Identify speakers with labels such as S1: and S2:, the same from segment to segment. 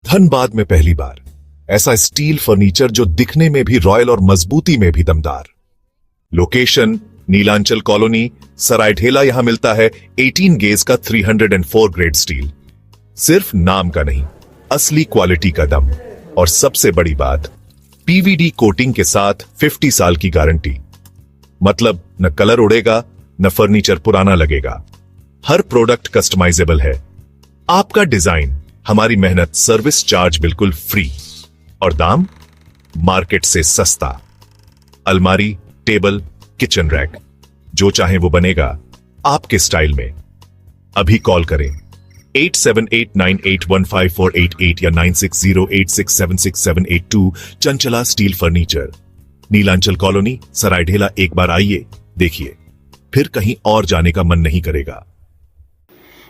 S1: धनबाद में पहली बार ऐसा स्टील फर्नीचर जो दिखने में भी रॉयल और मजबूती में भी दमदार। Location Nilanchal colony, Saraidhela. यहां मिलता है 18 गेज का 304 ग्रेड स्टील। सिर्फ नाम का नहीं, असली क्वालिटी का दम। और सबसे बड़ी बात, पीवीडी कोटिंग के साथ 50 साल की गारंटी। मतलब न कलर उड़ेगा, न फर्नीचर पुराना लगेगा। हर प्रोडक्ट कस्टमाइजेबल है। आपका डिजाइन, हमारी मेहनत, सर्विस चार्ज बिल्कुल फ्री। और दाम मार्केट से सस्ता। अलमारी, टेबल, किचन रैक, जो चाहे वो बनेगा आपके स्टाइल में। अभी कॉल करें 8789815488 या 9608676782। Chanchala steel furniture, Nilanchal colony, Saraidhela. एक बार आइए, देखिए, फिर कहीं और जाने का मन नहीं करेगा।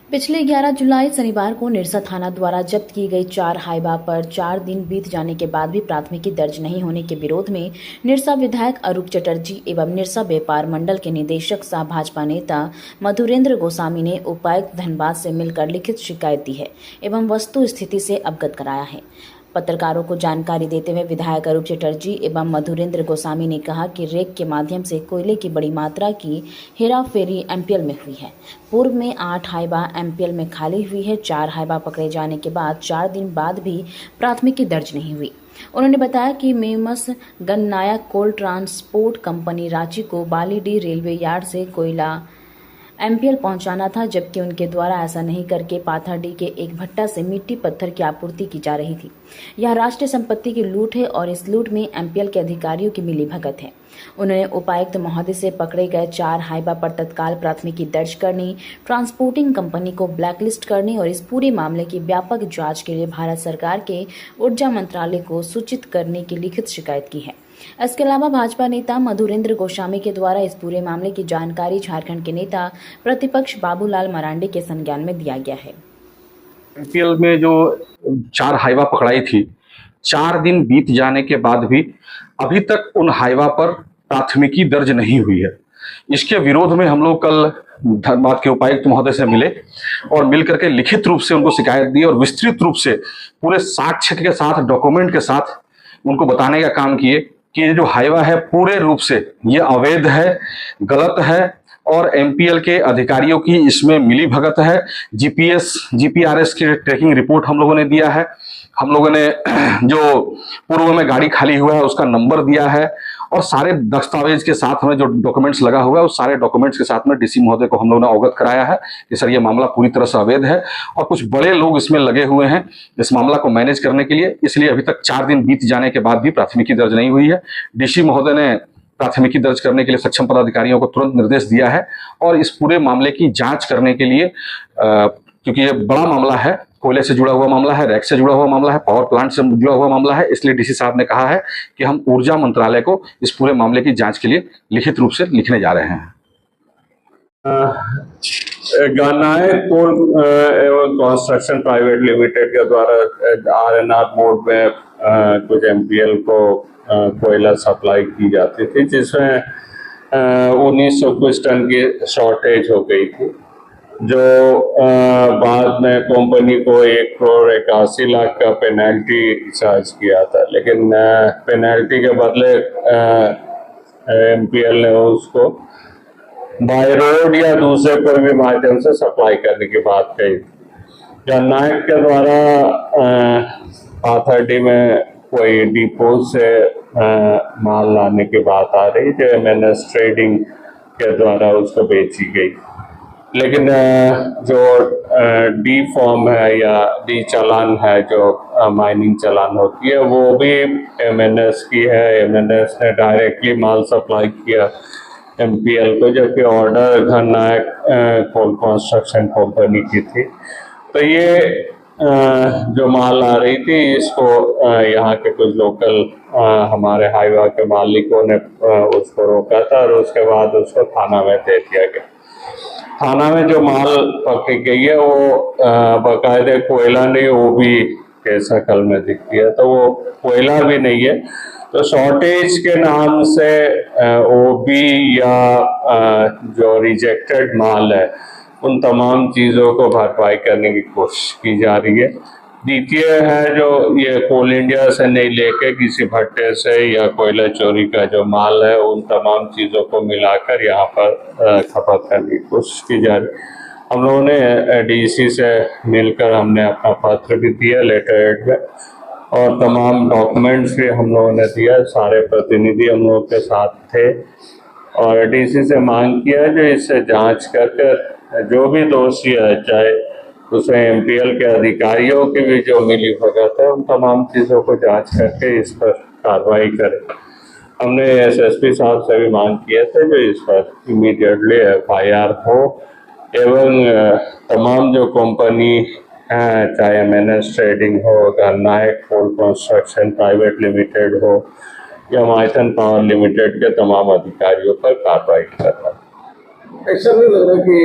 S2: पिछले 11 जुलाई शनिवार को निरसा थाना द्वारा जब्त की गई 4 हाइवा पर 4 दिन बीत जाने के बाद भी प्राथमिकी दर्ज नहीं होने के विरोध में निरसा विधायक अरूप चटर्जी एवं निरसा व्यापार मंडल के निदेशक सह भाजपा नेता मधुरेंद्र गोस्वामी ने उपायुक्त धनबाद से मिलकर लिखित शिकायत दी है एवं वस्तु स्थिति से अवगत कराया है। पत्रकारों को जानकारी देते हुए विधायक अरूप चटर्जी एवं मधुरेंद्र गोस्वामी ने कहा कि रेक के माध्यम से कोयले की बड़ी मात्रा की हेराफेरी एमपीएल में हुई है। पूर्व में 8 हाइवा एमपीएल में खाली हुई है। 4 हाइवा पकड़े जाने के बाद 4 दिन बाद भी प्राथमिकी दर्ज नहीं हुई। उन्होंने बताया कि मेमस गन्नायक कोल ट्रांसपोर्ट कंपनी रांची को बालीडीह रेलवे यार्ड से कोयला एमपीएल पहुंचाना था, जबकि उनके द्वारा ऐसा नहीं करके पाथरडी के एक भट्टा से मिट्टी पत्थर की आपूर्ति की जा रही थी। यह राष्ट्रीय संपत्ति की लूट है और इस लूट में एमपीएल के अधिकारियों की मिलीभगत है। उन्होंने उपायुक्त महोदय से पकड़े गए 4 हाइवा पर तत्काल प्राथमिकी दर्ज करने, ट्रांसपोर्टिंग कंपनी को ब्लैकलिस्ट करने और इस पूरे मामले की व्यापक जांच के लिए भारत सरकार के ऊर्जा मंत्रालय को सूचित करने की लिखित शिकायत की है। इसके अलावा भाजपा नेता मधुरेंद्र गोस्वामी के द्वारा इस पूरे मामले की जानकारी झारखंड के नेता प्रतिपक्ष बाबूलाल मरांडी के संज्ञान में दिया गया है।
S3: एमपीएल में जो 4 हाइवा पकड़ाई थी, 4 दिन बीत जाने के बाद भी अभी तक उन हाइवा पर प्राथमिकी दर्ज नहीं हुई है। इसके विरोध में हम लोग कल धनबाद के उपायुक्त महोदय से मिले और मिलकर के लिखित रूप से उनको शिकायत दी और विस्तृत रूप से पूरे साक्ष्य के साथ, डॉक्यूमेंट के साथ उनको बताने का काम किए कि ये जो हाइवा है पूरे रूप से ये अवैध है, गलत है और एमपीएल के अधिकारियों की इसमें मिलीभगत है। जीपीआरएस की ट्रैकिंग रिपोर्ट हम लोगों ने दिया है। हम लोगों ने जो पूर्व में गाड़ी खाली हुआ है उसका नंबर दिया है और सारे दस्तावेज के साथ में जो डॉक्यूमेंट्स लगा हुआ है उस सारे डॉक्यूमेंट्स के साथ में डीसी महोदय को हम लोगों ने अवगत कराया है कि सर ये मामला पूरी तरह से अवैध है और कुछ बड़े लोग इसमें लगे हुए हैं इस मामला को मैनेज करने के लिए। इसलिए अभी तक 4 दिन बीत जाने के बाद भी प्राथमिकी दर्ज नहीं हुई है। डीसी महोदय ने प्राथमिकी दर्ज करने के लिए सक्षम पदाधिकारियों को तुरंत निर्देश दिया है और इस पूरे मामले की जांच करने के लिए, क्योंकि ये बड़ा मामला है, कोयले से जुड़ा हुआ मामला है, रैक से जुड़ा हुआ मामला है, पावर प्लांट से जुड़ा हुआ मामला है, इसलिए डीसी साहब ने कहा है कि हम ऊर्जा मंत्रालय को इस पूरे मामले की जांच के लिए लिखित रूप से लिखने जा रहे हैं।
S4: गन्नायक कोल एवं कंस्ट्रक्शन प्राइवेट लिमिटेड के द्वारा आरएनआर मोड में कुछ एमपीएल को कोयला सप्लाई की जाती थी, जिसमें 1900 कुछ टन की शॉर्टेज हो गई थी, जो बाद में कंपनी को 1,81,00,000 का पेनल्टी चार्ज किया था। लेकिन पेनल्टी के बदले एमपीएल ने उसको बाय रोड या दूसरे कोई भी माध्यम से सप्लाई करने की बात कही। गन्नायक के द्वारा पाथरडी में कोई डिपो से माल लाने की बात आ रही जो एमएनएस ट्रेडिंग के द्वारा उसको बेची गई। लेकिन जो डी फॉर्म है या डी चालान है, जो माइनिंग चालान होती है, वो भी एमएनएस की है। एमएनएस ने डायरेक्टली माल सप्लाई किया एमपीएल को, जबकि ऑर्डर गन्नायक कोल कंस्ट्रक्शन कंपनी की थी। तो ये जो माल आ रही थी इसको यहाँ के कुछ लोकल हमारे हाइवा के मालिकों ने उसको रोका था और उसके बाद उसको थाना में दे दिया गया। थाना में जो माल पकड़ी गई है वो बाकायदे कोयला नहीं, वो भी शक्ल में दिखती है, तो वो कोयला भी नहीं है। तो शॉर्टेज के नाम से ओबी या जो रिजेक्टेड माल है उन तमाम चीज़ों को भरपाई करने की कोशिश की जा रही है। द्वितीय है जो ये कोल इंडिया से नहीं लेके किसी भट्टे से या कोयला चोरी का जो माल है उन तमाम चीज़ों को मिलाकर यहाँ पर खपत करने की कोशिश की जा रही। हम लोगों ने डीसी से मिलकर हमने अपना पत्र भी दिया लेटर हेड में, और तमाम डॉक्यूमेंट्स भी हम लोगों ने दिया। सारे प्रतिनिधि हम लोगों के साथ थे और डीसी से मांग किया जो इससे जांच करके जो भी दोषी है, चाहे उसमें एमपीएल के अधिकारियों की भी जो मिली भगत है, उन तमाम चीज़ों को जांच करके इस पर कार्रवाई करें। हमने एसएसपी साहब से भी मांग किए थे जो इस पर इमीडिएटली एफआईआर हो एवं तमाम जो कंपनी है, चाहे एमएनएस ट्रेडिंग हो, नायक कोल कंस्ट्रक्शन प्राइवेट लिमिटेड हो या माइथन पावर लिमिटेड के तमाम अधिकारियों पर कार्रवाई करना।
S5: ऐसा नहीं लग रहा कि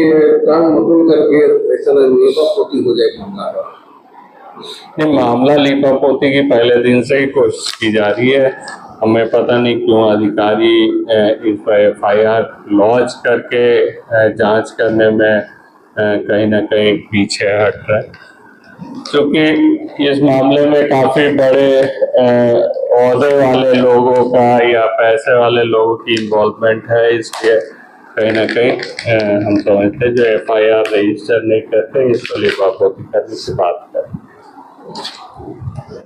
S5: काम बदल करके ऐसा लीपापोती हो जाए मामला?
S4: नहीं, मामला लीपापोती की पहले दिन से ही कोशिश की जा रही है। हमें पता नहीं क्यों अधिकारी इस पर एफआईआर लॉन्च करके जांच करने में कहीं ना कहीं पीछे हट रहा है, क्योंकि इस मामले में काफी बड़े ओहदे वाले लोगों का या पैसे वाले लोगों की इन्वॉल्वमेंट है। इसलिए कहीं ना कहीं हम समझते जो एफआईआर रजिस्टर नहीं करते इसको लीपापोती करने की बात करें।